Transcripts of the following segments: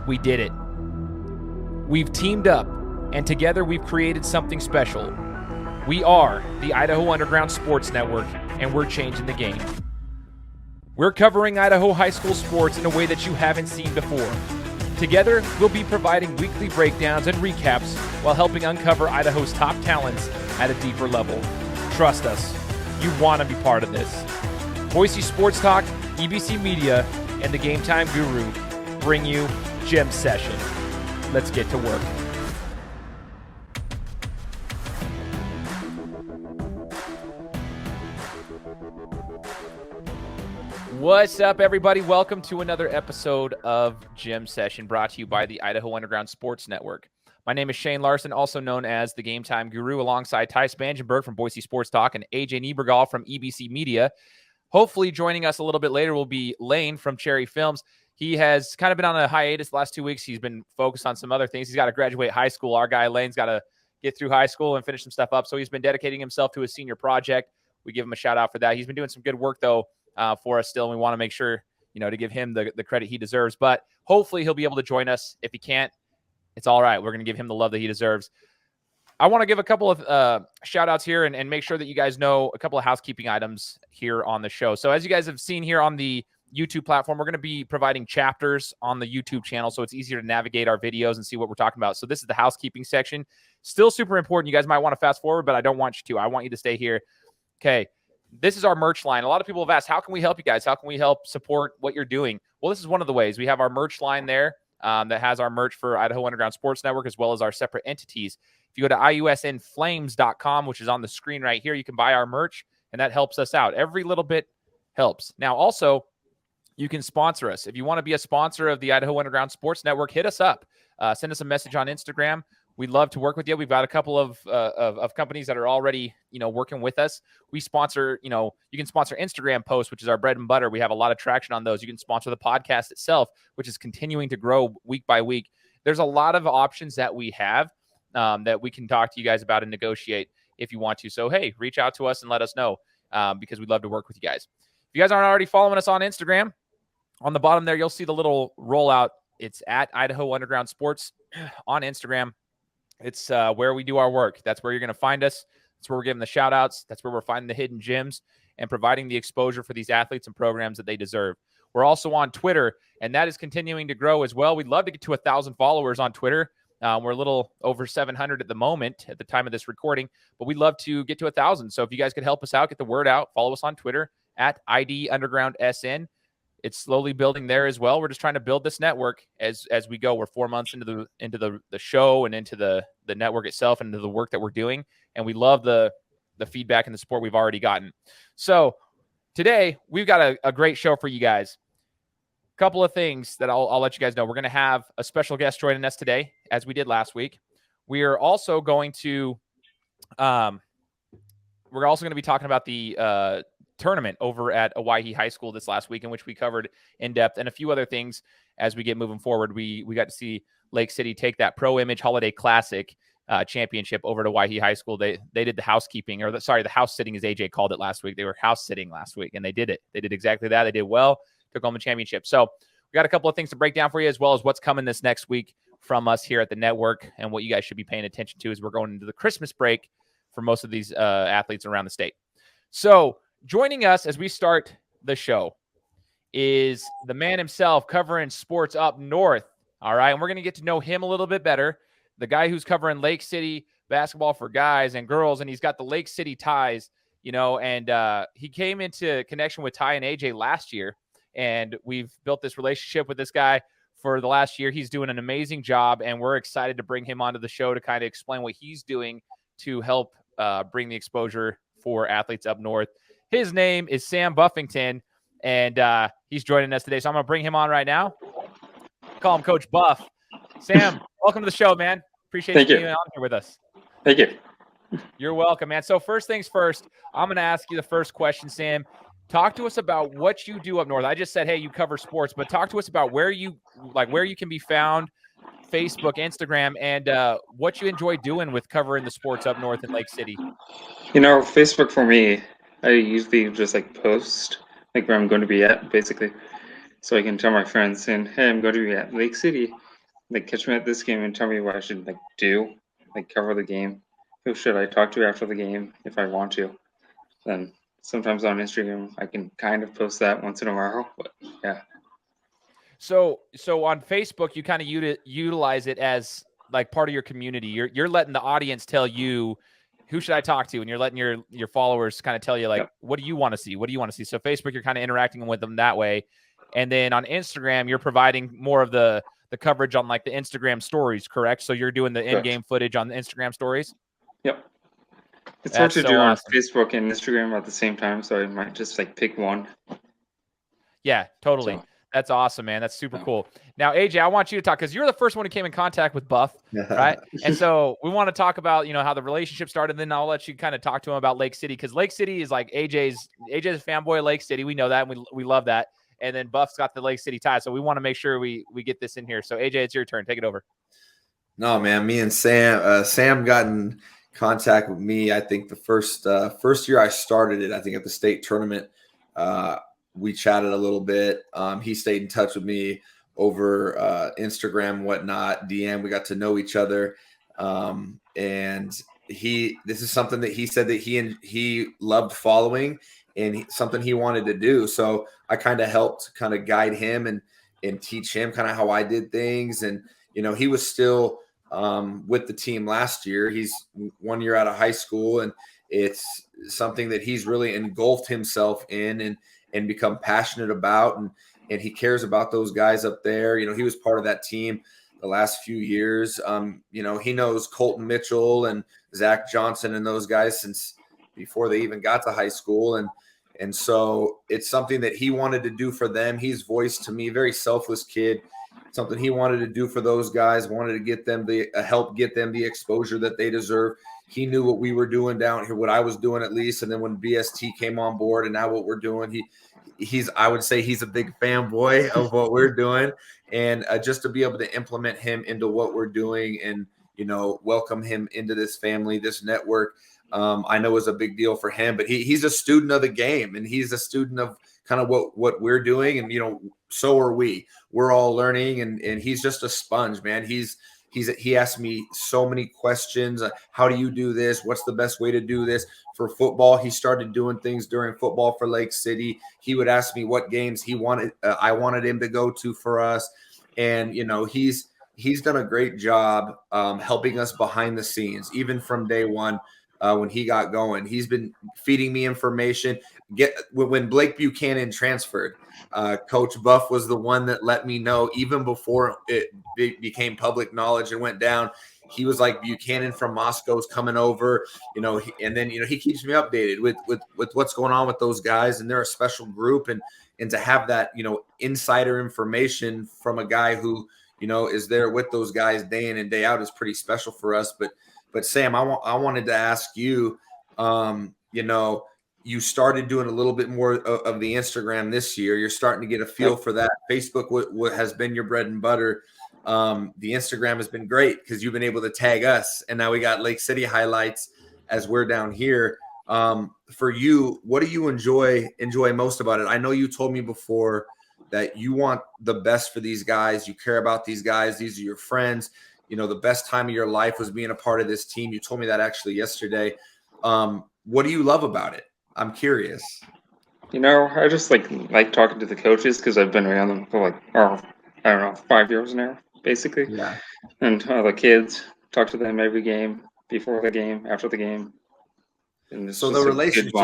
We did it. We've teamed up, and together we've created something special. We are the Idaho Underground Sports Network, and we're changing the game. We're covering Idaho high school sports in a way that you haven't seen before. Together, we'll be providing weekly breakdowns and recaps while helping uncover Idaho's top talents at a deeper level. Trust us, you want to be part of this. Boise Sports Talk, EBC Media, and the Game Time Guru bring you Gym Session. Let's get to work. What's up, everybody? Welcome to another episode of Gym Session, brought to you by the Idaho Underground Sports Network. My name is Shane Larson, also known as the Game Time Guru, alongside Ty Spangenberg from Boise Sports Talk and AJ Niebergall from EBC Media. Hopefully joining us a little bit later will be Lane from Cherry Films. He has kind of been on a hiatus the last 2 weeks. He's been focused on some other things. He's got to graduate high school. Our guy Lane's got to get through high school and finish some stuff up. So he's been dedicating himself to his senior project. We give him a shout out for that. He's been doing some good work, though, for us still. And we want to make sure, to give him the credit he deserves. But hopefully he'll be able to join us. If he can't, it's all right. We're going to give him the love that he deserves. I want to give a couple of shout outs here and make sure that you guys know a couple of housekeeping items here on the show. So as you guys have seen here on the YouTube platform, we're going to be providing chapters on the YouTube channel, so it's easier to navigate our videos and see what we're talking about. So this is the housekeeping section. Still super important. You guys might want to fast forward, but I don't want you to. I want you to stay here. Okay. This is our merch line. A lot of people have asked, how can we help you guys? How can we help support what you're doing? Well, this is one of the ways. We have our merch line there that has our merch for Idaho Underground Sports Network, as well as our separate entities. If you go to iusnflames.com, which is on the screen right here, you can buy our merch, and that helps us out. Every little bit helps. Now, also, you can sponsor us. If you want to be a sponsor of the Idaho Underground Sports Network, hit us up. Send us a message on Instagram. We'd love to work with you. We've got a couple of companies that are already, working with us. We sponsor, you can sponsor Instagram posts, which is our bread and butter. We have a lot of traction on those. You can sponsor the podcast itself, which is continuing to grow week by week. There's a lot of options that we have that we can talk to you guys about and negotiate if you want to. So, hey, reach out to us and let us know because we'd love to work with you guys. If you guys aren't already following us on Instagram, on the bottom there, you'll see the little rollout. It's at Idaho Underground Sports on Instagram. It's where we do our work. That's where you're going to find us. That's where we're giving the shout outs. That's where we're finding the hidden gems and providing the exposure for these athletes and programs that they deserve. We're also on Twitter, and that is continuing to grow as well. We'd love to get to 1,000 followers on Twitter. We're a little over 700 at the moment at the time of this recording, but we'd love to get to 1,000. So if you guys could help us out, get the word out, follow us on Twitter at ID Underground SN. It's slowly building there as well. We're just trying to build this network as we go. We're 4 months into the show and into the network itself and into the work that we're doing. And we love the feedback and the support we've already gotten. So today we've got a great show for you guys. A couple of things that I'll let you guys know. We're going to have a special guest joining us today, as we did last week. We are also going to be talking about the tournament over at Owyhee High School this last week, in which we covered in depth, and a few other things as we get moving forward. We got to see Lake City take that Pro Image Holiday Classic championship over to Owyhee High School. They did the housekeeping, the house sitting, as AJ called it last week. They were house sitting last week, and they did it. They did exactly that. They did well, took home the championship. So we got a couple of things to break down for you, as well as what's coming this next week from us here at the network, and what you guys should be paying attention to as we're going into the Christmas break for most of these athletes around the state. So joining us as we start the show is the man himself, covering sports up north. All right. And we're going to get to know him a little bit better. The guy who's covering Lake City basketball for guys and girls. And he's got the Lake City ties, and he came into connection with Ty and AJ last year. And we've built this relationship with this guy for the last year. He's doing an amazing job. And we're excited to bring him onto the show to kind of explain what he's doing to help bring the exposure for athletes up north. His name is Sam Buffington, and he's joining us today. So I'm going to bring him on right now. Call him Coach Buff. Sam, welcome to the show, man. Appreciate you being on here with us. Thank you. You're welcome, man. So first things first, I'm going to ask you the first question, Sam. Talk to us about what you do up north. I just said, hey, you cover sports, but talk to us about where you can be found, Facebook, Instagram, and what you enjoy doing with covering the sports up north in Lake City. Facebook for me, I usually just post where I'm going to be at, basically, so I can tell my friends, and hey, I'm going to be at Lake City, like catch me at this game and tell me what I should like do, like cover the game. Who should I talk to after the game if I want to? Then sometimes on Instagram I can kind of post that once in a while, but yeah. So on Facebook, you kind of utilize it as like part of your community. You're letting the audience tell you who should I talk to, and you're letting your followers kind of tell you like, Yep. what do you want to see? What do you want to see? So Facebook, you're kind of interacting with them that way, and then on Instagram, you're providing more of the coverage on like the Instagram stories, correct? So you're doing the in-game footage on the Instagram stories. Yep. It's hard That's to so do on awesome. Facebook and Instagram at the same time, so I might just like pick one. Yeah, totally. So That's awesome, man. That's super yeah. cool. Now, AJ, I want you to talk because you're the first one who came in contact with Buff, right? And so we want to talk about, how the relationship started. And then I'll let you kind of talk to him about Lake City, because Lake City is like AJ's a fanboy of Lake City. We know that, and we love that. And then Buff's got the Lake City tie, so we want to make sure we get this in here. So AJ, it's your turn. Take it over. No, man, me and Sam got in contact with me. I think the first year I started it, I think at the state tournament, we chatted a little bit. He stayed in touch with me over Instagram and whatnot, DM. We got to know each other. And this is something that he said that he loved following and something he wanted to do. So I kind of helped kind of guide him and teach him kind of how I did things. And, he was still with the team last year. He's 1 year out of high school, and it's something that he's really engulfed himself in and become passionate about. And he cares about those guys up there. He was part of that team the last few years. He knows Colton Mitchell and Zach Johnson and those guys since before they even got to high school. And so it's something that he wanted to do for them. He's voiced to me, very selfless kid, something he wanted to do for those guys, wanted to get them help get them the exposure that they deserve. He knew what we were doing down here, what I was doing at least. And then when BST came on board and now what we're doing, I would say he's a big fanboy of what we're doing. And just to be able to implement him into what we're doing and, welcome him into this family, this network, I know is a big deal for him, but he's a student of the game, and he's a student of kind of what we're doing. And, so are we. We're all learning, and he's just a sponge, man. He asked me so many questions. How do you do this? What's the best way to do this? For football, he started doing things during football for Lake City. He would ask me what games I wanted him to go to for us. And, he's done a great job helping us behind the scenes, even from day one. When he got going, he's been feeding me information. When Blake Buchanan transferred, Coach Buff was the one that let me know, even before it became public knowledge and went down. He was like, Buchanan from Moscow's coming over, and then he keeps me updated with what's going on with those guys, and they're a special group, and to have that insider information from a guy who is there with those guys day in and day out is pretty special for us. But Sam, I wanted to ask you, you started doing a little bit more of the Instagram this year. You're starting to get a feel for that. Facebook what has been your bread and butter. The Instagram has been great because you've been able to tag us, and now we got Lake City highlights as we're down here. For you, what do you enjoy most about it? I know you told me before that you want the best for these guys. You care about these guys. These are your friends. The best time of your life was being a part of this team. You told me that actually yesterday. What do you love about it? I'm curious. I just like talking to the coaches because I've been around them for I don't know, 5 years now, basically. Yeah. And the kids, talk to them every game, before the game, after the game. And so the relationships,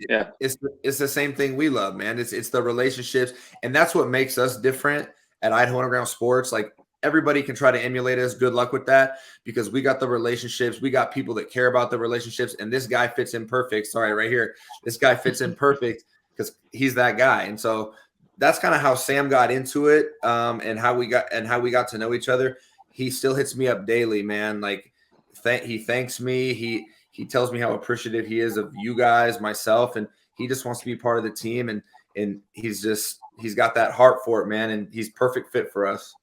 yeah, it's the same thing we love, man. It's the relationships, and that's what makes us different at Idaho Underground Sports. Like, everybody can try to emulate us. Good luck with that, because we got the relationships. We got people that care about the relationships, and this guy fits in perfect. Sorry, right here. This guy fits in perfect because he's that guy. And so that's kind of how Sam got into it, and how we got to know each other. He still hits me up daily, man. Like, he thanks me. He tells me how appreciative he is of you guys, myself, and he just wants to be part of the team. And he's got that heart for it, man. And he's perfect fit for us.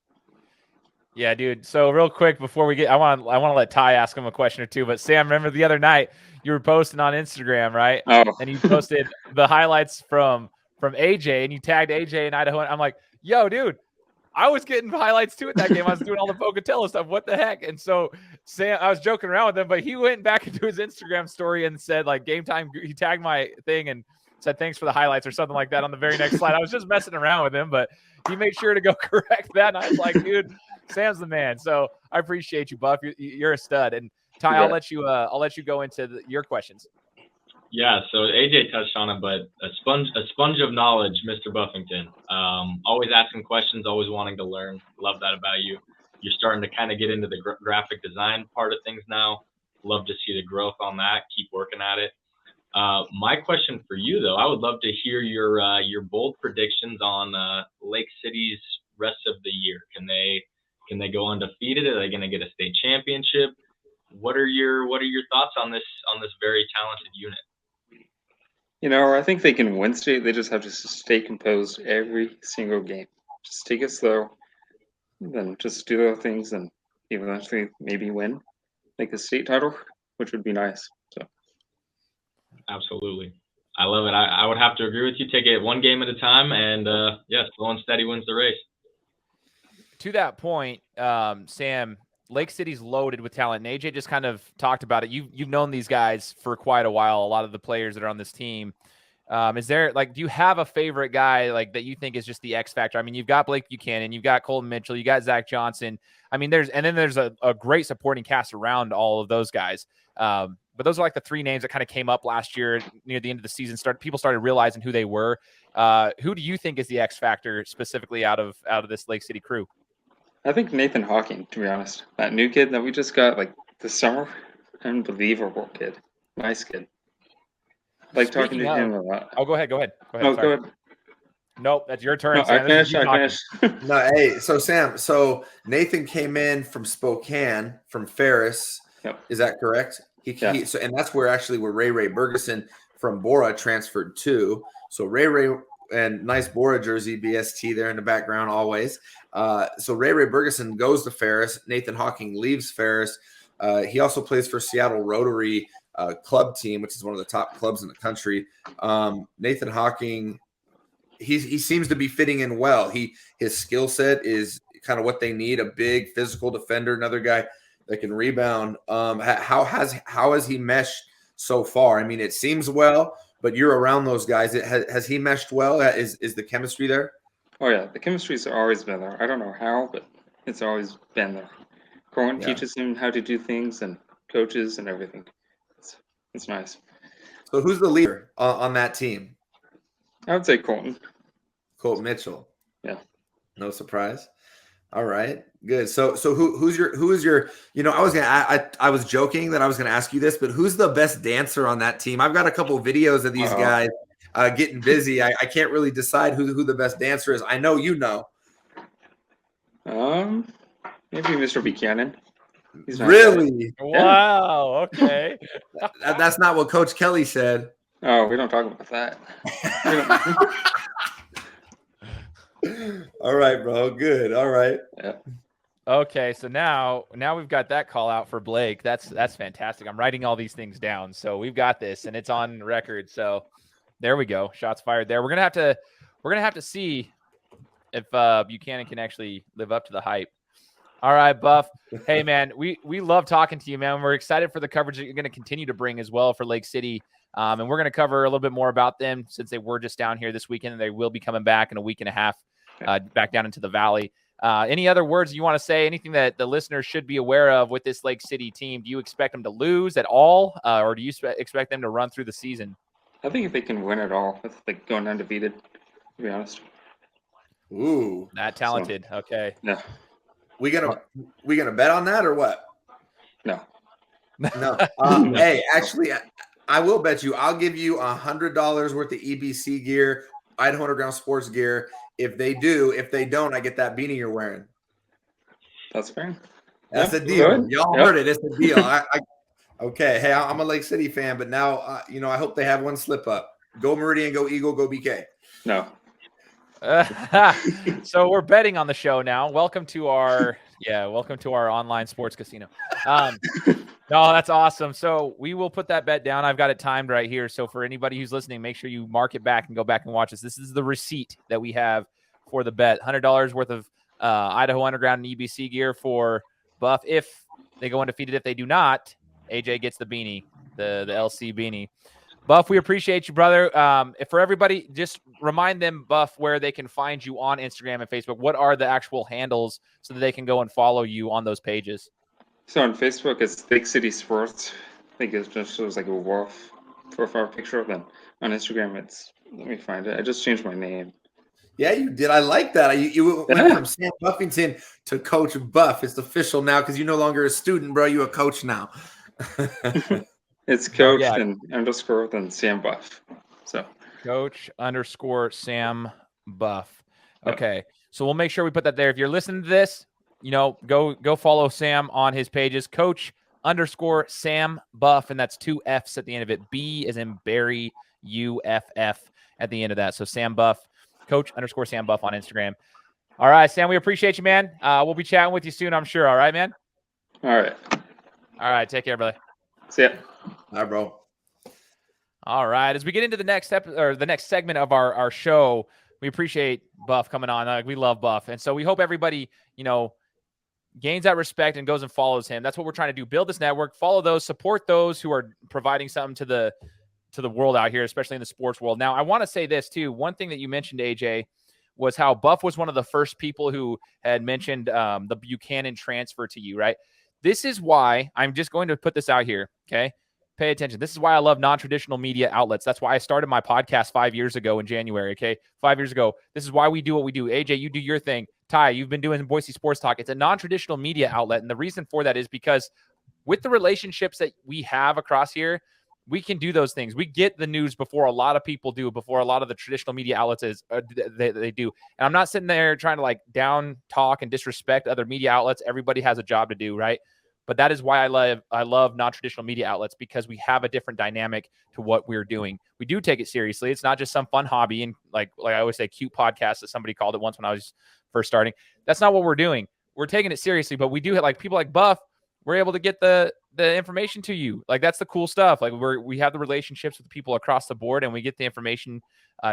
Yeah, dude. So real quick before we get, I want to let Ty ask him a question or two. But Sam, remember the other night you were posting on Instagram, right? Oh. And you posted the highlights from AJ, and you tagged AJ in Idaho. And I'm like, yo, dude, I was getting highlights too at that game. I was doing all the Pocatello stuff. What the heck? And so Sam, I was joking around with him, but he went back into his Instagram story and said like game time. He tagged my thing and said thanks for the highlights or something like that on the very next slide. I was just messing around with him, but he made sure to go correct that. And I was like, dude, Sam's the man. So I appreciate you, Buff. You're a stud. And Ty, I'll let you go into your questions. Yeah, so AJ touched on it, but a sponge of knowledge, Mr. Buffington. Always asking questions, always wanting to learn. Love that about you. You're starting to kind of get into the graphic design part of things now. Love to see the growth on that. Keep working at it. My question for you, though, I would love to hear your bold predictions on Lake City's rest of the year. Can they go undefeated? Are they going to get a state championship? What are your thoughts on this very talented unit? I think they can win state. They just have to stay composed every single game. Just take it slow, then just do other things, and eventually maybe win, like the state title, which would be nice. So, absolutely, I love it. I would have to agree with you. Take it one game at a time, and slow and steady wins the race. To that point, Sam, Lake City's loaded with talent, and AJ just kind of talked about it. You've known these guys for quite a while, a lot of the players that are on this team. Is there, do you have a favorite guy, that you think is just the X factor? I mean, you've got Blake Buchanan, you've got Colton Mitchell, you got Zach Johnson. I mean, there's a great supporting cast around all of those guys. But those are the three names that kind of came up last year near the end of the season. People started realizing who they were. Who do you think is the X factor specifically out of this Lake City crew? I think Nathan Hawking, to be honest. That new kid that we just got this summer, unbelievable kid. Nice kid. Talking to him a lot. Oh, go ahead. Go ahead. Nope, that's your turn. No, Sam. I finished. No, hey, so Sam, Nathan came in from Spokane, from Ferris. Yep. Is that correct? And that's where Ray Bergeson from Bora transferred to. So Ray and nice Bora jersey, BST there in the background always. So Ray Bergeson goes to Ferris. Nathan Hawking leaves Ferris. He also plays for Seattle Rotary club team, which is one of the top clubs in the country. Nathan Hawking, he seems to be fitting in well. His skill set is kind of what they need, a big physical defender, another guy that can rebound. How has he meshed so far? I mean, it seems well, but you're around those guys. Has he meshed well? Is the chemistry there? Oh, yeah. The chemistry's always been there. I don't know how, but it's always been there. Cohen teaches him how to do things and coaches and everything. It's nice. So who's the leader on that team? I would say Colton Mitchell. Yeah. No surprise. All right, good. So who is your I was joking that I was gonna ask you this, but who's the best dancer on that team? I've got a couple of videos of these guys getting busy. I can't really decide who the best dancer is. I know you know. Maybe Mr. Buchanan. He's not really? Wow. Okay. That's not what Coach Kelly said. Oh, we don't talk about that. All right, bro. Good. All right. Yeah. Okay, so now we've got that call out for Blake. That's fantastic. I'm writing all these things down, so we've got this, and it's on record. So there we go. Shots fired there. We're gonna have to see if Buchanan can actually live up to the hype. All right, Buff. Hey, man, we love talking to you, man. We're excited for the coverage that you're going to continue to bring as well for Lake City. And we're going to cover a little bit more about them since they were just down here this weekend, and they will be coming back in a week and a half back down into the Valley. Any other words you want to say, anything that the listeners should be aware of with this Lake City team? Do you expect them to lose at all, or do you expect them to run through the season? I think if they can win it all, it's going undefeated, to be honest. Ooh. That talented. So, okay. No. We gonna bet on that or what? No. No. Hey, actually, I will bet you. I'll give you $100 worth of EBC gear, Idaho Underground Sports gear. If they do, if they don't, I get that beanie you're wearing. That's fair. That's a deal. Good. Y'all heard it. It's a deal. Okay. Hey, I'm a Lake City fan, but now, I hope they have one slip up. Go Meridian, go Eagle, go BK. No. So we're betting on the show now. Welcome to our online sports casino. No, that's awesome. So we will put that bet down. I've got it timed right here. So for anybody who's listening, make sure you mark it back and go back and watch this. This is the receipt that we have for the bet. $100 worth of Idaho Underground and EBC gear for Buff. If they go undefeated, if they do not, AJ gets the beanie, the LC beanie. Buff, we appreciate you, brother. For everybody, just remind them, Buff, where they can find you on Instagram and Facebook. What are the actual handles so that they can go and follow you on those pages? So on Facebook, it's Lake City Sports. I think it just shows like a wolf profile picture. Then on Instagram, it's, let me find it. I just changed my name. Yeah, you did. I like that. You went from Sam Buffington to Coach Buff. It's official now because you're no longer a student, bro. You're a coach now. It's Coach and underscore then Sam Buff. So Coach _ Sam Buff. Okay, so we'll make sure we put that there. If you're listening to this, go follow Sam on his pages. Coach _ Sam Buff, and that's 2 F's at the end of it. B as in Barry, UFF at the end of that. So Sam Buff, Coach _ Sam Buff on Instagram. All right, Sam, we appreciate you, man. We'll be chatting with you soon, I'm sure. All right, man. All right. Take care, brother. See ya. All right, bro. All right. As we get into the next the next segment of our show, we appreciate Buff coming on. We love Buff. And so we hope everybody, gains that respect and goes and follows him. That's what we're trying to do. Build this network, follow those, support those who are providing something to the world out here, especially in the sports world. Now, I want to say this too. One thing that you mentioned, AJ, was how Buff was one of the first people who had mentioned the Buchanan transfer to you, right? This is why I'm just going to put this out here, okay? Pay attention. This is why I love non-traditional media outlets. That's why I started my podcast 5 years ago in January, okay? 5 years ago. This is why we do what we do. AJ, you do your thing. Ty, you've been doing Boise Sports Talk. It's a non-traditional media outlet, and the reason for that is because with the relationships that we have across here, we can do those things. We get the news before a lot of people do, before a lot of the traditional media outlets they do. And I'm not sitting there trying to like down talk and disrespect other media outlets. Everybody has a job to do, right? But that is why I love non-traditional media outlets, because we have a different dynamic to what we're doing. We do take it seriously. It's not just some fun hobby and like I always say, cute podcast that somebody called it once when I was first starting. That's not what we're doing. We're taking it seriously, but we do have like people like Buff. We're able to get the information to you. Like that's the cool stuff. Like we have the relationships with people across the board, and we get the information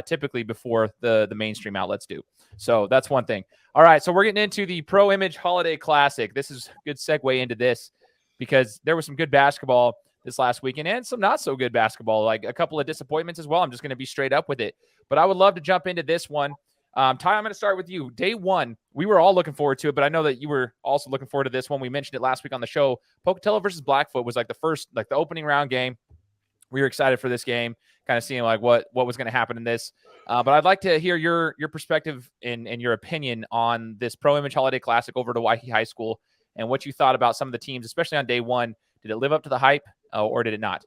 typically before the mainstream outlets do. So that's one thing. All right, so we're getting into the Pro Image Holiday Classic. This is a good segue into this because there was some good basketball this last weekend and some not so good basketball, like a couple of disappointments as well. I'm just going to be straight up with it. But I would love to jump into this one. Ty, I'm going to start with you. Day one, we were all looking forward to it, but I know that you were also looking forward to this one. We mentioned it last week on the show. Pocatello versus Blackfoot was like the opening round game. We were excited for this game, kind of seeing like what was going to happen in this. But I'd like to hear your perspective and your opinion on this Pro Image Holiday Classic over to Owyhee High School and what you thought about some of the teams, especially on day one. Did it live up to the hype or did it not?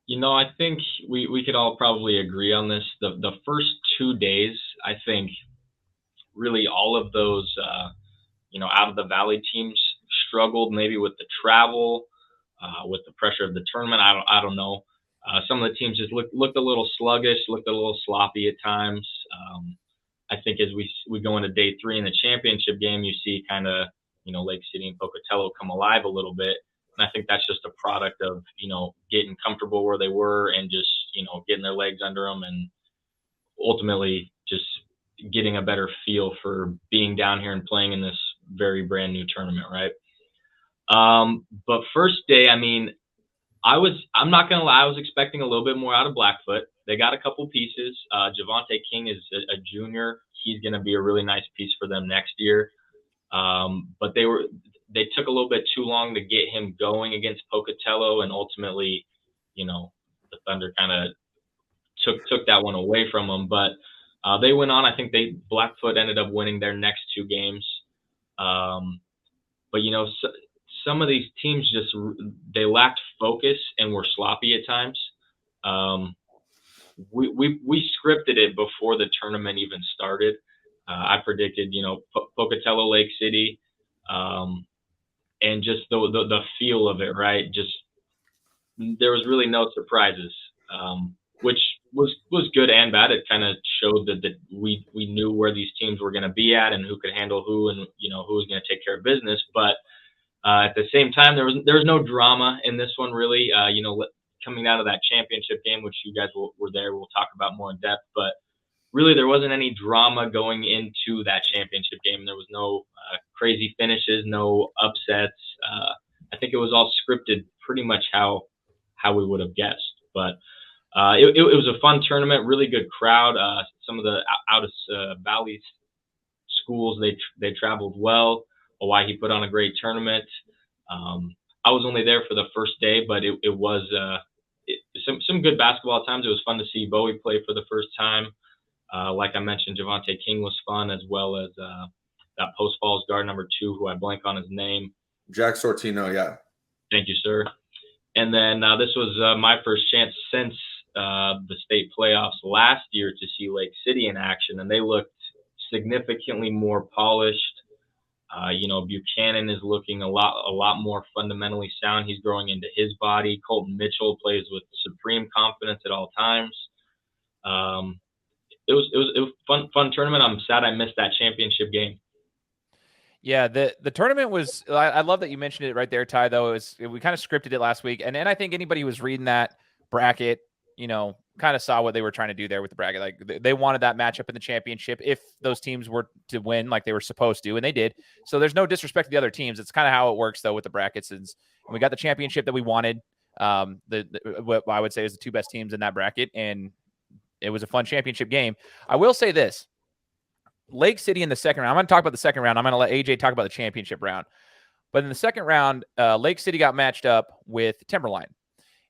I think we could all probably agree on this. The first 2 days, I think really all of those, out of the Valley teams struggled maybe with the travel, with the pressure of the tournament. I don't know. Some of the teams just looked a little sluggish, looked a little sloppy at times. I think as we go into day 3 in the championship game, you see kind of, Lake City and Pocatello come alive a little bit. And I think that's just a product of, getting comfortable where they were and just, getting their legs under them and ultimately just getting a better feel for being down here and playing in this very brand new tournament, right? But first day, I'm not going to lie, I was expecting a little bit more out of Blackfoot. They got a couple pieces. Javante King is a junior. He's going to be a really nice piece for them next year. But they took a little bit too long to get him going against Pocatello, and ultimately, the Thunder kind of took that one away from them. But they went on. I think Blackfoot ended up winning their next 2 games. But some of these teams they lacked focus and were sloppy at times. We scripted it before the tournament even started. I predicted, Pocatello, Lake City, and just the feel of it, right? Just there was really no surprises, which was good and bad. It kind of showed that we knew where these teams were going to be at and who could handle who, and who was going to take care of business. But at the same time, there was no drama in this one really. Coming out of that championship game, which you guys were there, we'll talk about more in depth. But really there wasn't any drama going into that championship game. There was no crazy finishes, no upsets. I think it was all scripted pretty much how we would have guessed. But it was a fun tournament, really good crowd. Some of the out of valley schools, they traveled well. Owyhee put on a great tournament. I was only there for the first day, but it was some good basketball at times. It was fun to see Bowie play for the first time. Like I mentioned, Javante King was fun, as well as that Post Falls guard number 2, who I blank on his name. Jack Sortino, yeah. Thank you, sir. And then this was my first chance since the state playoffs last year to see Lake City in action, and they looked significantly more polished. Buchanan is looking a lot more fundamentally sound. He's growing into his body. Colton Mitchell plays with supreme confidence at all times. It was a fun tournament. I'm sad I missed that championship game. Yeah, the tournament was. I love that you mentioned it right there, Ty. Though we kind of scripted it last week, and I think anybody who was reading that bracket, kind of saw what they were trying to do there with the bracket. Like they wanted that matchup in the championship if those teams were to win like they were supposed to, and they did. So there's no disrespect to the other teams. It's kind of how it works though with the brackets. And we got the championship that we wanted. What I would say is the 2 best teams in that bracket, and it was a fun championship game. I will say this. Lake City in the second round. I'm going to talk about the second round. I'm going to let AJ talk about the championship round. But in the second round, Lake City got matched up with Timberline.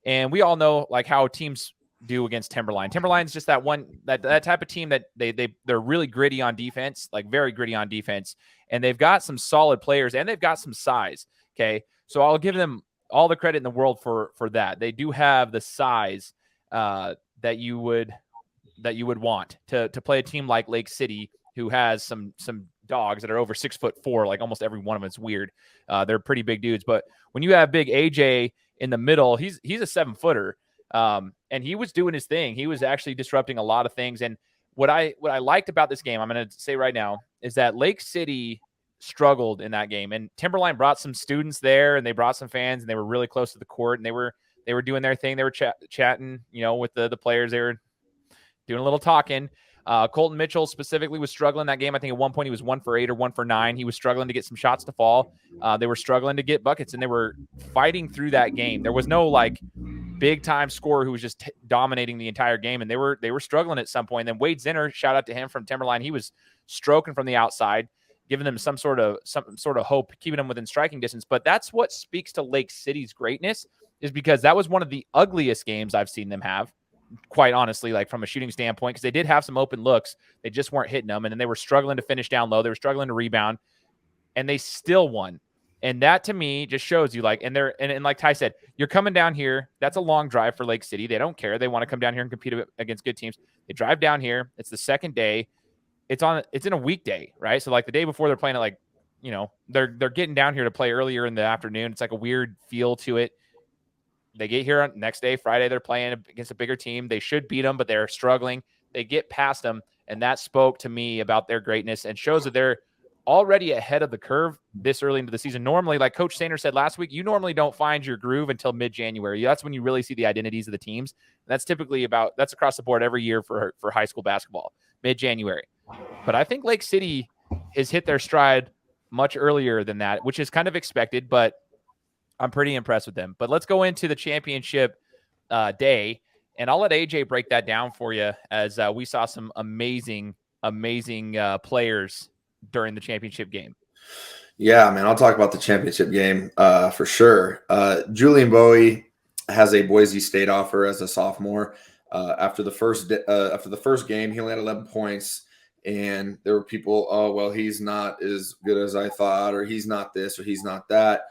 And we all know like how teams do against Timberline. Timberline's just that type of team that they're really gritty on defense, like very gritty on defense. And they've got some solid players and they've got some size. Okay. So I'll give them all the credit in the world for that. They do have the size that you would want to play a team like Lake City, who has some dogs that are over 6'4", like almost every one of them. It's weird. They're pretty big dudes. But when you have big AJ in the middle, he's a 7-footer. And he was doing his thing. He was actually disrupting a lot of things. And what I liked about this game, I'm going to say right now, is that Lake City struggled in that game. And Timberline brought some students there, and they brought some fans, and they were really close to the court, and they were doing their thing. They were chatting, with the players. They were doing a little talking. Colton Mitchell specifically was struggling that game. I think at one point he was 1 for 8 or 1 for 9. He was struggling to get some shots to fall. They were struggling to get buckets, and they were fighting through that game. There was no like big time scorer who was just dominating the entire game, and they were struggling at some point. And then Wade Zenner, shout out to him from Timberline, he was stroking from the outside, giving them some sort of hope, keeping them within striking distance. But that's what speaks to Lake City's greatness, is because that was one of the ugliest games I've seen them have, quite honestly, like from a shooting standpoint, because they did have some open looks. They just weren't hitting them. And then they were struggling to finish down low. They were struggling to rebound, and they still won. And that to me just shows you and like Ty said, you're coming down here. That's a long drive for Lake City. They don't care. They want to come down here and compete against good teams. They drive down here. It's the second day. It's in a weekday, right? So like the day before they're playing it, they're getting down here to play earlier in the afternoon. It's like a weird feel to it. They get here on next day, Friday, they're playing against a bigger team. They should beat them, but they're struggling. They get past them, and that spoke to me about their greatness and shows that they're already ahead of the curve this early into the season. Normally, like Coach Zenner said last week, you normally don't find your groove until mid-January. That's when you really see the identities of the teams. That's typically that's across the board every year for high school basketball, mid-January. But I think Lake City has hit their stride much earlier than that, which is kind of expected, but I'm pretty impressed with them. But let's go into the championship day, and I'll let AJ break that down for you, as we saw some amazing players during the championship game. Yeah, man, I'll talk about the championship game for sure. Julian Bowie has a Boise State offer as a sophomore. After the first game, he only had 11 points, and there were people, oh, well, he's not as good as I thought, or he's not this, or he's not that.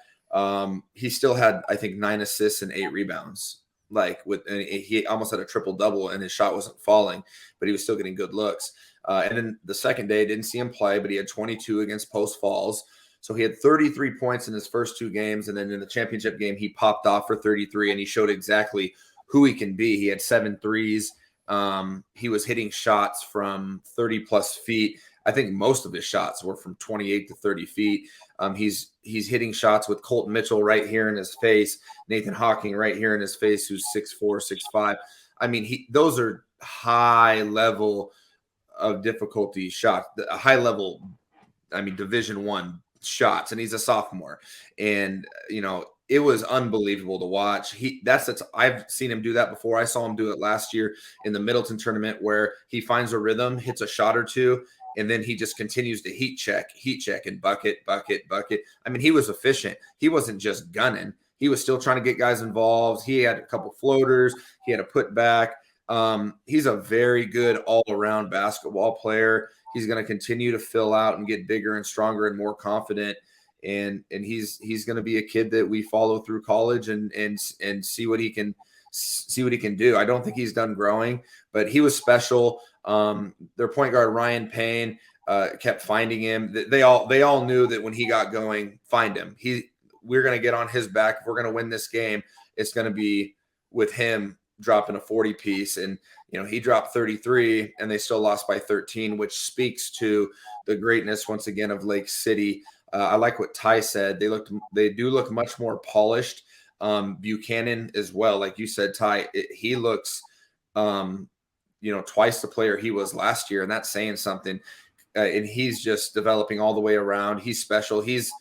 He still had, I think, 9 assists and 8 rebounds. And he almost had a triple double, and his shot wasn't falling, but he was still getting good looks. And then the second day, didn't see him play, but he had 22 against Post Falls. So he had 33 points in his first 2 games. And then in the championship game, he popped off for 33, and he showed exactly who he can be. He had 7 threes. He was hitting shots from 30 plus feet. I think most of his shots were from 28 to 30 feet. He's hitting shots with Colton Mitchell right here in his face, Nathan Hawking right here in his face, who's 6'4", 6'5". I mean, those are high level of difficulty shot, a high level, Division I shots, and he's a sophomore. And it was unbelievable to watch. I've seen him do that before. I saw him do it last year in the Middleton tournament, where he finds a rhythm, hits a shot or two, and then he just continues to heat check, and bucket. He was efficient. He wasn't just gunning. He was still trying to get guys involved. He had a couple floaters. He had a putback. He's a very good all-around basketball player. He's going to continue to fill out and get bigger and stronger and more confident. And he's going to be a kid that we follow through college and see what he can do. I don't think he's done growing, but he was special. Their point guard, Ryan Payne, kept finding him. They all knew that when he got going, find him. We're going to get on his back. If we're going to win this game, it's going to be with him dropping a 40 piece. And, he dropped 33 and they still lost by 13, which speaks to the greatness once again of Lake City. I like what Ty said. They do look much more polished. Buchanan as well. Like you said, Ty, he looks, twice the player he was last year. And that's saying something. And he's just developing all the way around. He's special. He's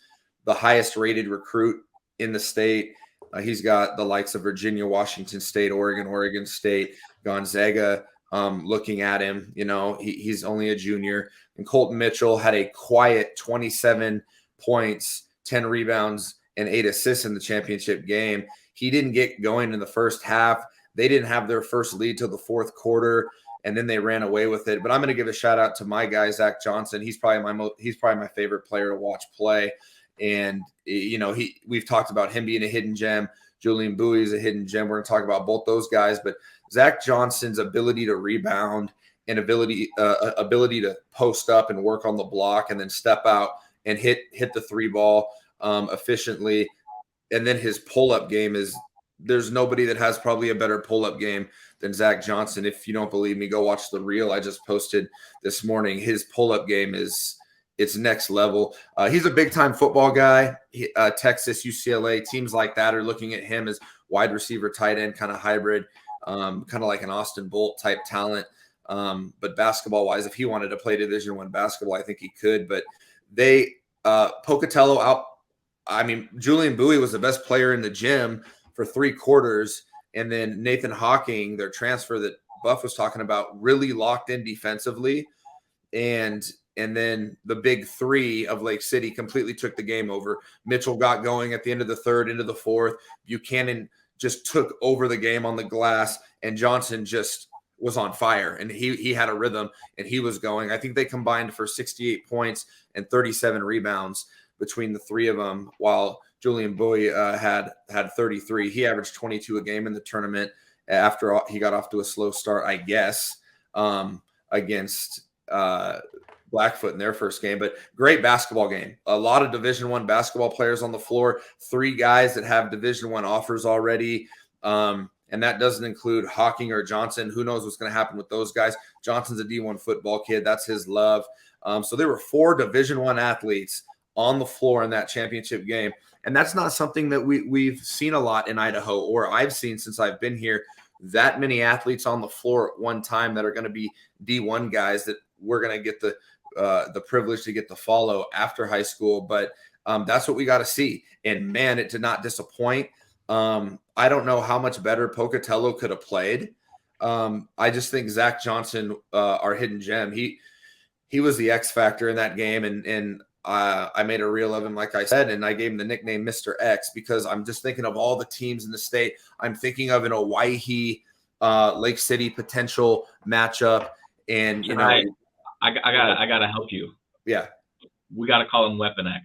the highest rated recruit in the state. He's got the likes of Virginia, Washington State, Oregon State, Gonzaga looking at him. He's only a junior. And Colton Mitchell had a quiet 27 points, 10 rebounds, and 8 assists in the championship game. He didn't get going in the first half. They didn't have their first lead till the fourth quarter, and then they ran away with it. But I'm going to give a shout out to my guy, Zach Johnson. He's probably my favorite player to watch play. And, we've talked about him being a hidden gem. Julian Bowie is a hidden gem. We're going to talk about both those guys. But Zach Johnson's ability to rebound and ability to post up and work on the block and then step out and hit the three ball efficiently. And then his pull-up game there's nobody that has probably a better pull-up game than Zach Johnson. If you don't believe me, go watch the reel I just posted this morning. His pull-up game it's next level. He's a big-time football guy. Texas, UCLA, teams like that are looking at him as wide receiver, tight end, kind of hybrid, kind of like an Austin Bolt type talent. But basketball-wise, if he wanted to play Division I basketball, I think he could. But Pocatello out. Julian Bowie was the best player in the gym for 3 quarters. And then Nathan Hawking, their transfer that Buff was talking about, really locked in defensively. And then the big 3 of Lake City completely took the game over. Mitchell got going at the end of the third, into the fourth. Buchanan just took over the game on the glass, and Johnson just was on fire. And he had a rhythm, and he was going. I think they combined for 68 points and 37 rebounds between the 3 of them, while Julian Bowie had 33. He averaged 22 a game in the tournament after he got off to a slow start, I guess, against Blackfoot in their first game. But great basketball game. A lot of Division I basketball players on the floor, 3 guys that have Division I offers already. And that doesn't include Hawking or Johnson. Who knows what's going to happen with those guys. Johnson's a D1 football kid. That's his love. So there were 4 Division I athletes on the floor in that championship game. And that's not something that we've seen a lot in Idaho, or I've seen since I've been here. That many athletes on the floor at one time that are going to be D1 guys that we're going to get the privilege to get to follow after high school. But that's what we got to see. And man, it did not disappoint. I don't know how much better Pocatello could have played. I just think Zach Johnson, our hidden gem, he was the X factor in that game. And I made a reel of him, like I said, and I gave him the nickname Mr. X because I'm just thinking of all the teams in the state. I'm thinking of an Owyhee, Lake City potential matchup. And, I gotta help you. Yeah. We gotta call him Weapon X.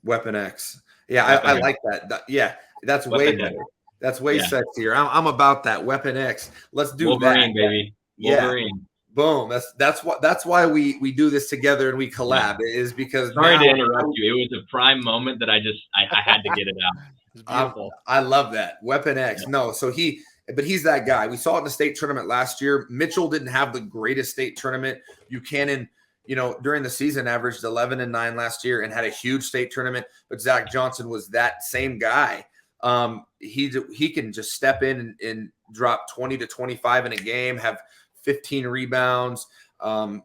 Weapon X. Yeah, I like that. Yeah, that's way better. That's way sexier. I'm about that. Weapon X. Let's do Wolverine, that. Baby. Wolverine. Yeah. Boom. That's why we do this together and we collab. Yeah. Is because sorry to interrupt you. It was a prime moment that I had to get it out. It's beautiful. I love that. Weapon X. Yeah. No, so he's that guy. We saw it in the state tournament last year. Mitchell didn't have the greatest state tournament. Buchanan, during the season averaged 11-9 last year and had a huge state tournament. But Zach Johnson was that same guy. He can just step in and drop 20 to 25 in a game, have 15 rebounds,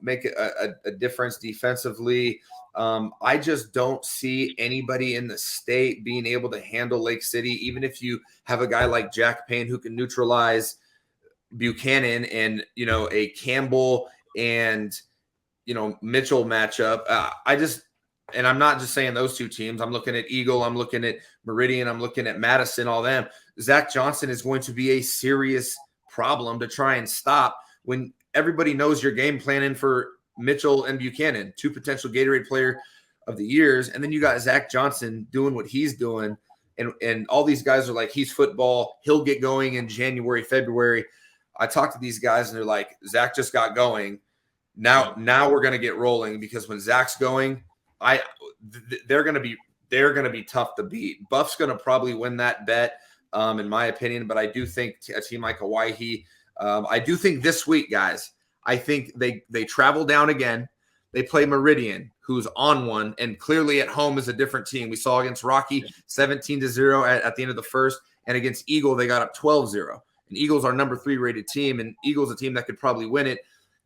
make a difference defensively. I just don't see anybody in the state being able to handle Lake City, even if you have a guy like Jack Payne who can neutralize Buchanan and, a Campbell and, Mitchell matchup. And I'm not just saying those two teams. I'm looking at Eagle. I'm looking at Meridian. I'm looking at Madison, all them. Zach Johnson is going to be a serious problem to try and stop when everybody knows you're game planning for Mitchell and Buchanan, two potential Gatorade player of the years. And then you got Zach Johnson doing what he's doing. And all these guys are like, he's football. He'll get going in January, February. I talked to these guys and they're like, Zach just got going. Now we're going to get rolling, because when Zach's going, they're going to be tough to beat. Buff's going to probably win that bet, in my opinion. But I do think a team like Owyhee, I do think this week, guys, I think they travel down again. They play Meridian, who's on one, and clearly at home is a different team. We saw against Rocky 17-0 at the end of the first, and against Eagle, they got up 12-0. And Eagles are number 3 rated team, and Eagles a team that could probably win it.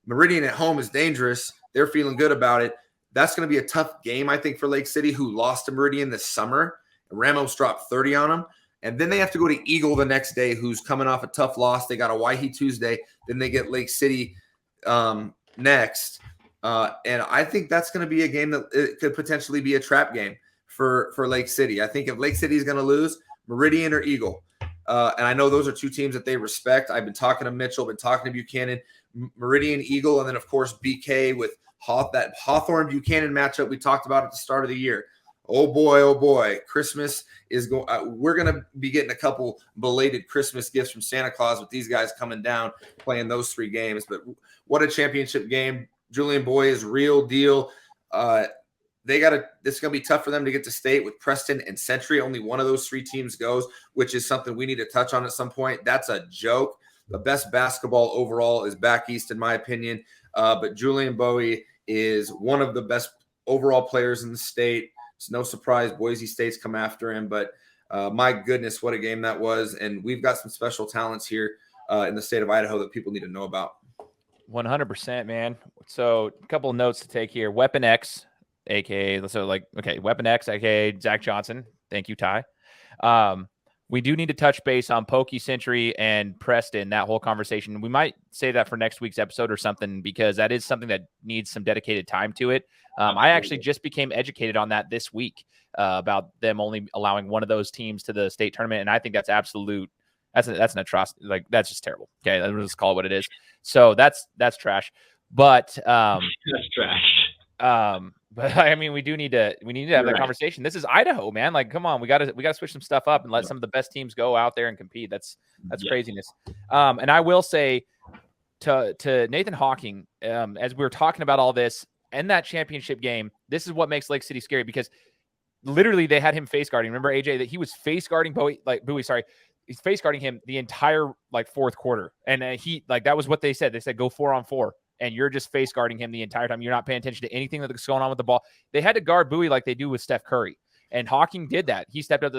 Meridian at home is dangerous. They're feeling good about it. That's going to be a tough game, I think, for Lake City, who lost to Meridian this summer. Ramos dropped 30 on them. And then they have to go to Eagle the next day, who's coming off a tough loss. They got Owyhee Tuesday. Then they get Lake City next. And I think that's going to be a game that it could potentially be a trap game for Lake City. I think if Lake City is going to lose, Meridian or Eagle. And I know those are two teams that they respect. I've been talking to Mitchell, been talking to Buchanan, Meridian, Eagle, and then, of course, BK with that Hawthorne-Buchanan matchup we talked about at the start of the year. Oh, boy. Christmas is going we're going to be getting a couple belated Christmas gifts from Santa Claus with these guys coming down, playing those 3 games. But what a championship game. Julian Boy is real deal. It's going to be tough for them to get to state with Preston and Century. Only one of those 3 teams goes, which is something we need to touch on at some point. That's a joke. The best basketball overall is back east, in my opinion. But Julian Bowie is one of the best overall players in the state. It's no surprise Boise State's come after him. But my goodness, what a game that was. And we've got some special talents here in the state of Idaho that people need to know about. 100%, man. So a couple of notes to take here. Weapon X, Weapon X, aka Zach Johnson. Thank you, Ty. We do need to touch base on Pokey, Century, and Preston, that whole conversation. We might say that for next week's episode or something, because that is something that needs some dedicated time to it. I actually just became educated on that this week about them only allowing one of those teams to the state tournament, and I think that's absolute. That's an atrocity. Like, that's just terrible. Okay, let's just call it what it is. So that's trash. But that's trash. But I mean, we need to have that conversation. This is Idaho, man. Like, come on, we gotta switch some stuff up and let some of the best teams go out there and compete. That's craziness. And I will say to Nathan Hawking, as we were talking about all this and that championship game, this is what makes Lake City scary, because literally they had him face guarding. Remember, AJ, that he was face guarding Bowie. He's face guarding him the entire fourth quarter, and that was what they said. They said go 4-on-4. And you're just face guarding him the entire time. You're not paying attention to anything that's going on with the ball. They had to guard Bowie like they do with Steph Curry. And Hawking did that. He stepped up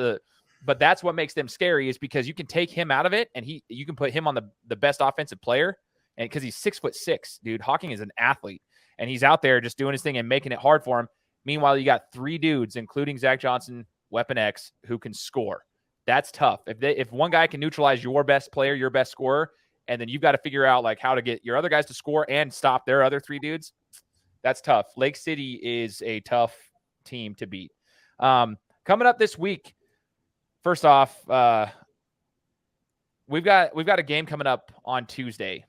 but that's what makes them scary, is because you can take him out of it and you can put him on the best offensive player. And because he's 6'6", dude, Hawking is an athlete, and he's out there just doing his thing and making it hard for him. Meanwhile, you got 3 dudes, including Zach Johnson, Weapon X, who can score. That's tough. If one guy can neutralize your best player, your best scorer, and then you've got to figure out how to get your other guys to score and stop their other 3 dudes. That's tough. Lake City is a tough team to beat. Coming up this week, first off, we've got a game coming up on Tuesday,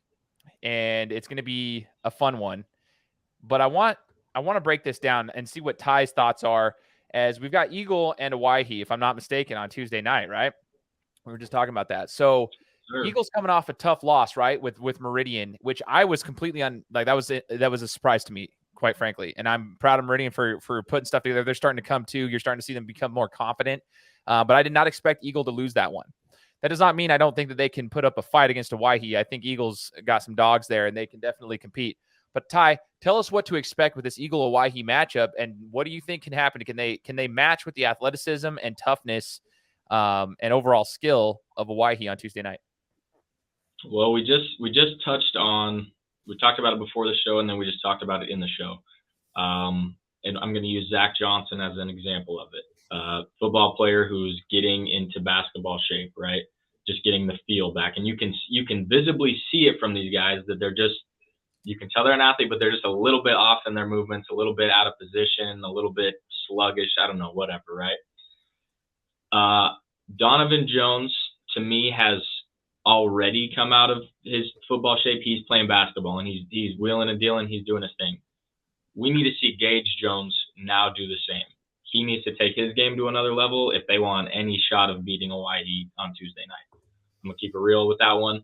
and it's going to be a fun one. But I want to break this down and see what Ty's thoughts are, as we've got Eagle and Owyhee, if I'm not mistaken, on Tuesday night, right? We were just talking about that. So sure. Eagles coming off a tough loss, right, with Meridian, which I was completely that was a surprise to me, quite frankly. And I'm proud of Meridian for putting stuff together. They're starting to come too. You're starting to see them become more confident. But I did not expect Eagle to lose that one. That does not mean I don't think that they can put up a fight against Owyhee. I think Eagles got some dogs there, and they can definitely compete. But Ty, tell us what to expect with this Eagle Owyhee matchup, and what do you think can happen? Can they match with the athleticism and toughness and overall skill of Owyhee on Tuesday night? Well, we just touched on we talked about it before the show, and then we just talked about it in the show. And I'm going to use Zach Johnson as an example of it. Football player who's getting into basketball shape, right? Just getting the feel back. And you can visibly see it from these guys that they're just, you can tell they're an athlete, but they're just a little bit off in their movements, a little bit out of position, a little bit sluggish. I don't know, whatever, right? Donovan Jones, to me, has already come out of his football shape. He's playing basketball, and he's wheeling and dealing. He's doing his thing. We need to see Gage Jones now do the same. He needs to take his game to another level if they want any shot of beating Owyhee on Tuesday night. I'm going to keep it real with that one.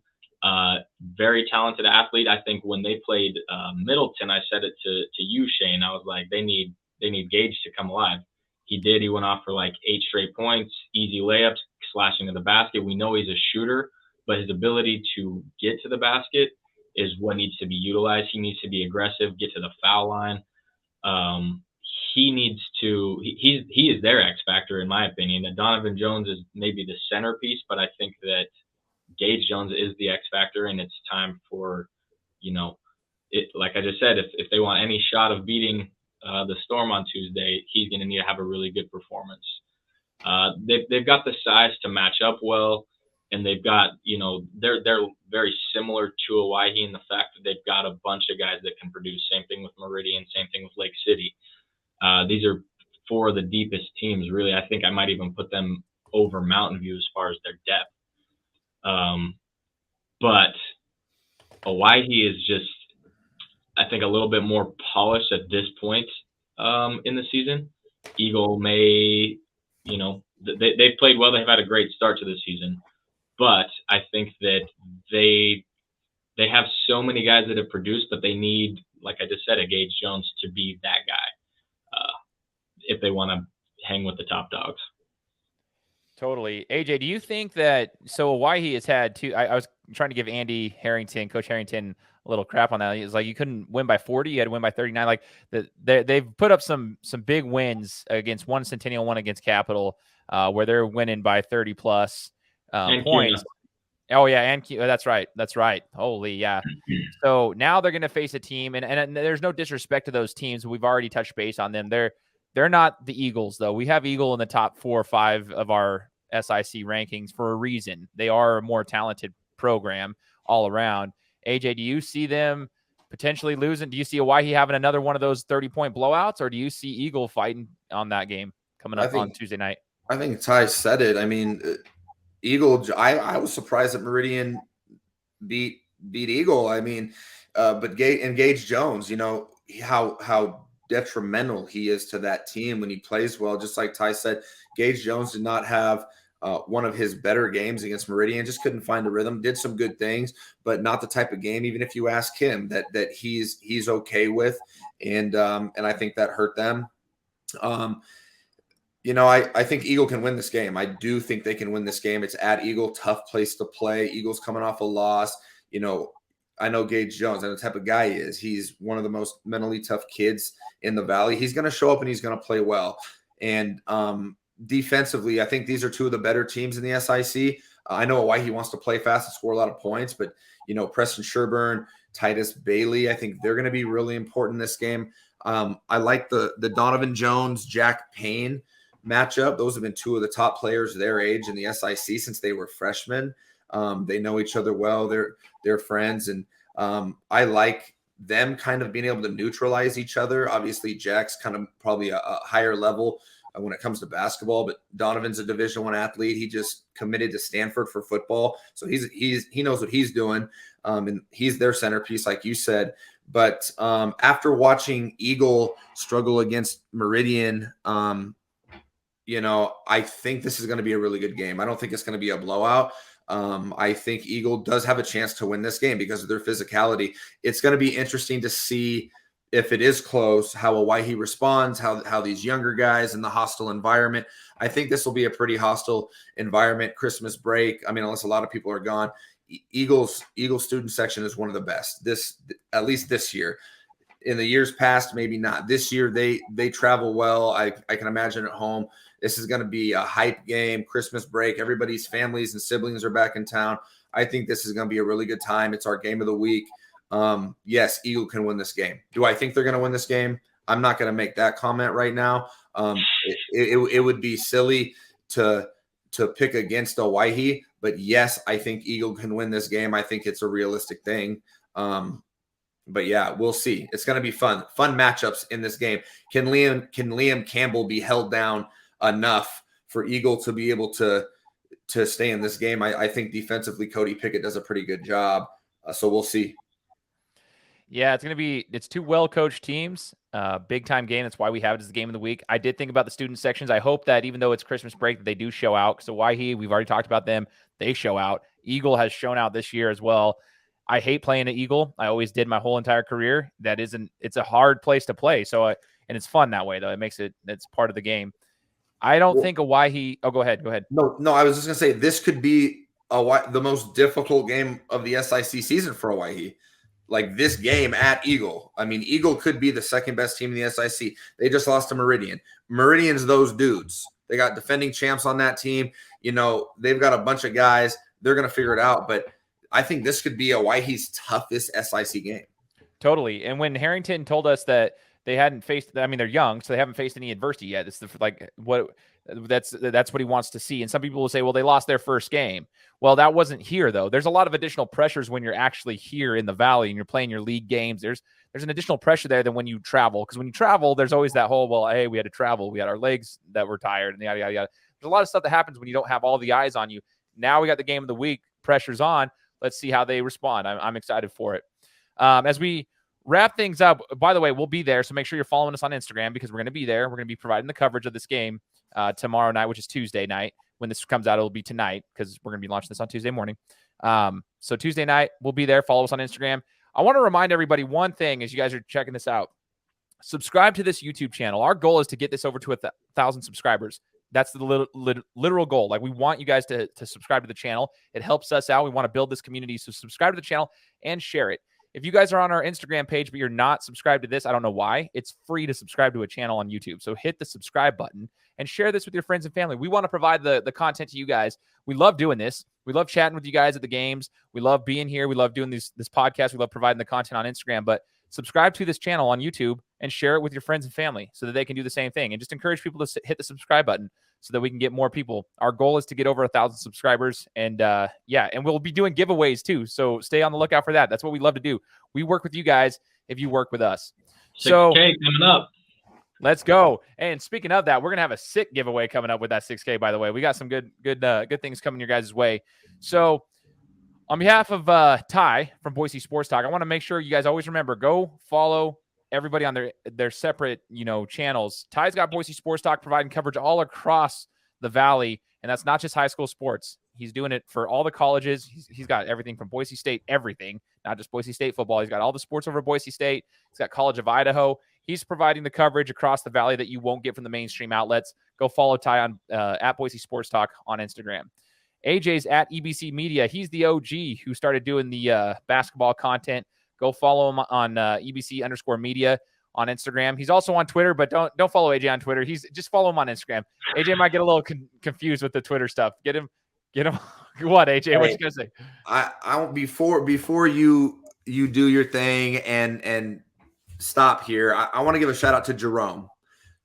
Very talented athlete. I think when they played Middleton, I said it to you, Shane. I was like, they need Gage to come alive. He did. He went off for like 8 straight points, easy layups, slashing to the basket. We know he's a shooter, but his ability to get to the basket is what needs to be utilized. He needs to be aggressive, get to the foul line. He needs to. He is their X factor, in my opinion. That Donovan Jones is maybe the centerpiece, but I think that Gage Jones is the X factor, and it's time for, it. Like I just said, if they want any shot of beating the Storm on Tuesday, he's going to need to have a really good performance. They've got the size to match up well, and they've got, they're very similar to Owyhee in the fact that they've got a bunch of guys that can produce. Same thing with Meridian, same thing with Lake City. These are 4 of the deepest teams, really. I think I might even put them over Mountain View as far as their depth. But Owyhee is just, I think, a little bit more polished at this point in the season. Eagle may, they've played well. They've had a great start to the season. But I think that they have so many guys that have produced, but they need, like I just said, a Gage Jones to be that guy if they want to hang with the top dogs. Totally. AJ, do you think that, so Owyhee has had 2, I was trying to give Coach Harrington, a little crap on that. He was like, you couldn't win by 40, you had to win by 39. Like they've put up some big wins against, one Centennial, one against Capital, where they're winning by 30 plus points. Oh yeah, and that's right. Holy yeah. So now they're going to face a team, and there's no disrespect to those teams. We've already touched base on them. They're not the Eagles, though. We have Eagle in the top 4 or 5 of our SIC rankings for a reason. They are a more talented program all around. AJ, do you see them potentially losing? Do you see Owyhee having another one of those 30-point blowouts, or do you see Eagle fighting on that game coming up on Tuesday night? I think Ty said it. I mean, Eagle, I was surprised that Meridian beat Eagle. I mean, but Gage Jones, how detrimental he is to that team when he plays well. Just like Ty said, Gage Jones did not have one of his better games against Meridian. Just couldn't find a rhythm. Did some good things, but not the type of game, even if you ask him, that he's okay with. And I think that hurt them. I think Eagle can win this game. I do think they can win this game. It's at Eagle, tough place to play. Eagle's coming off a loss. I know Gage Jones, and the type of guy he is. He's one of the most mentally tough kids in the Valley. He's going to show up and he's going to play well. And defensively, I think these are 2 of the better teams in the SIC. I know Owyhee wants to play fast and score a lot of points, but, Preston Sherburne, Titus Bailey, I think they're going to be really important in this game. I like the Donovan Jones, Jack Payne matchup. Those have been 2 of the top players their age in the SIC since they were freshmen. They know each other well. They're friends. And I like them kind of being able to neutralize each other. Obviously, Jack's kind of probably a higher level when it comes to basketball, but Donovan's a Division I athlete. He just committed to Stanford for football. So he knows what he's doing. And he's their centerpiece, like you said. But after watching Eagle struggle against Meridian, I think this is going to be a really good game. I don't think it's going to be a blowout. I think Eagle does have a chance to win this game because of their physicality. It's going to be interesting to see if it is close, how Owyhee responds, how these younger guys in the hostile environment. I think this will be a pretty hostile environment. Christmas break. I mean, unless a lot of people are gone. Eagle student section is one of the best. At least this year. In the years past, maybe not. This year, they travel well. I can imagine at home. This is going to be a hype game, Christmas break. Everybody's families and siblings are back in town. I think this is going to be a really good time. It's our game of the week. Yes, Eagle can win this game. Do I think they're going to win this game? I'm not going to make that comment right now. It would be silly to pick against Owyhee, but yes, I think Eagle can win this game. I think it's a realistic thing. But yeah, we'll see. It's going to be fun matchups in this game. Can Liam Campbell be held down enough for Eagle to be able to stay in this game? I think defensively, Cody Pickett does a pretty good job. So we'll see. Yeah, it's two well-coached teams. Big-time game. That's why we have it as the game of the week. I did think about the student sections. I hope that even though it's Christmas break, that they do show out. So Owyhee, we've already talked about them. They show out. Eagle has shown out this year as well. I hate playing at Eagle. I always did my whole entire career. It's a hard place to play. So, and it's fun that way, though. It's part of the game. I don't think Owyhee. Oh, go ahead. No, I was just going to say this could be the most difficult game of the SIC season for Owyhee. Like this game at Eagle. I mean, Eagle could be the second best team in the SIC. They just lost to Meridian. Meridian's those dudes. They got defending champs on that team. You know, they've got a bunch of guys. They're going to figure it out. But I think this could be Owyhee's toughest SIC game. Totally. And when Harrington told us that they hadn't faced, I mean, they're young, so they haven't faced any adversity yet. It's that's what he wants to see. And some people will say, well, they lost their first game. Well, that wasn't here, though. There's a lot of additional pressures when you're actually here in the Valley and you're playing your league games. There's an additional pressure there than when you travel. Because when you travel, there's always that whole, well, hey, we had to travel. We had our legs that were tired and yada, yada, yada. There's a lot of stuff that happens when you don't have all the eyes on you. Now we got the game of the week. Pressure's on. Let's see how they respond. I'm excited for it. As we wrap things up, by the way, we'll be there. So make sure you're following us on Instagram because we're going to be there. We're going to be providing the coverage of this game tomorrow night, which is Tuesday night. When this comes out, it'll be tonight because we're going to be launching this on Tuesday morning. So Tuesday night, we'll be there. Follow us on Instagram. I want to remind everybody one thing as you guys are checking this out. Subscribe to this YouTube channel. Our goal is to get this over to 1,000 subscribers. That's the literal goal. Like, we want you guys to subscribe to the channel. It helps us out. We want to build this community. So subscribe to the channel and share it. If you guys are on our Instagram page, but you're not subscribed to this, I don't know why. It's free to subscribe to a channel on YouTube. So hit the subscribe button and share this with your friends and family. We want to provide the content to you guys. We love doing this. We love chatting with you guys at the games. We love being here. We love doing this podcast. We love providing the content on Instagram. But subscribe to this channel on YouTube and share it with your friends and family so that they can do the same thing. And just encourage people to hit the subscribe button so that we can get more people. Our goal is to get over 1,000 subscribers. And and we'll be doing giveaways too. So stay on the lookout for that. That's what we love to do. We work with you guys if you work with us. 6K coming up. Let's go. And speaking of that, we're going to have a sick giveaway coming up with that 6K, by the way. We got some good things coming your guys' way. So on behalf of Ty from Boise Sports Talk, I want to make sure you guys always remember, go follow everybody on their separate, channels. Ty's got Boise Sports Talk providing coverage all across the Valley, and that's not just high school sports. He's doing it for all the colleges. He's got everything from Boise State, everything, not just Boise State football. He's got all the sports over Boise State. He's got College of Idaho. He's providing the coverage across the Valley that you won't get from the mainstream outlets. Go follow Ty on at Boise Sports Talk on Instagram. AJ's at EBC Media. He's the OG who started doing the basketball content. Go follow him on EBC_media on Instagram. He's also on Twitter, but don't follow AJ on Twitter. Just follow him on Instagram. AJ might get a little confused with the Twitter stuff. Get him. What, AJ? Hey, what you gonna say? I before you do your thing and stop here. I want to give a shout out to Jerome.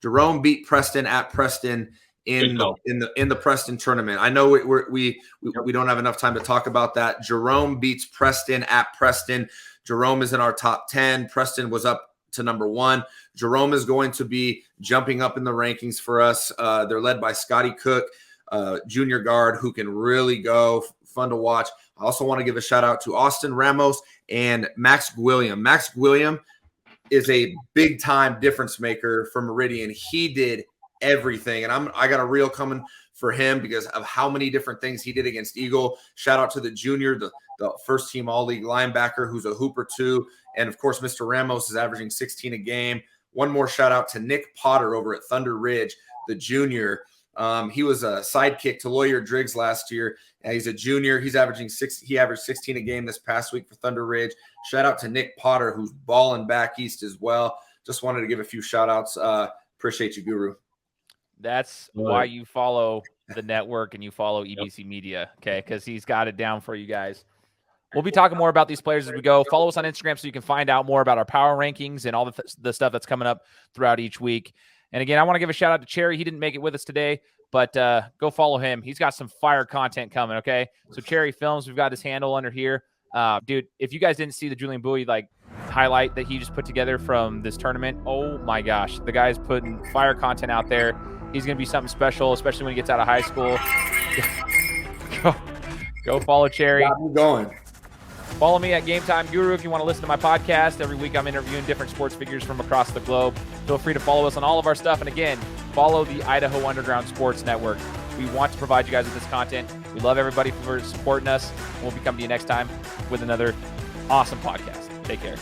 Jerome beat Preston at Preston in the Preston tournament. I know we don't have enough time to talk about that. Jerome beats Preston at Preston. Jerome is in our top 10. Preston was up to number 1. Jerome is going to be jumping up in the rankings for us. They're led by Scotty Cook, junior guard, who can really go. Fun to watch. I also want to give a shout out to Austin Ramos and Max William. Max William is a big time difference maker for Meridian. He did everything, and I got a reel coming for him because of how many different things he did against Eagle. Shout out to the junior, the first team all-league linebacker, who's a hooper too. And of course, Mr. Ramos is averaging 16 a game. One more shout out to Nick Potter over at Thunder Ridge, the junior. He was a sidekick to Lawyer Driggs last year. He's a junior. He averaged 16 a game this past week for Thunder Ridge. Shout out to Nick Potter, who's balling back east as well. Just wanted to give a few shout outs. Appreciate you, Guru. That's why you follow the network and you follow EBC Media, okay? Because he's got it down for you guys. we'll be talking more about these players as we go. Follow us on Instagram so you can find out more about our power rankings and all the stuff that's coming up throughout each week. And again, I want to give a shout out to Cherry. He didn't make it with us today, but go follow him. He's got some fire content coming, okay? So Cherry Films, we've got his handle under here. Dude, if you guys didn't see the Julian Bowie highlight that he just put together from this tournament, oh my gosh, the guy's putting fire content out there. He's going to be something special, especially when he gets out of high school. Go follow Cherry. I'm going. Follow me at Game Time Guru if you want to listen to my podcast. Every week I'm interviewing different sports figures from across the globe. Feel free to follow us on all of our stuff. And again, follow the Idaho Underground Sports Network. We want to provide you guys with this content. We love everybody for supporting us. We'll be coming to you next time with another awesome podcast. Take care.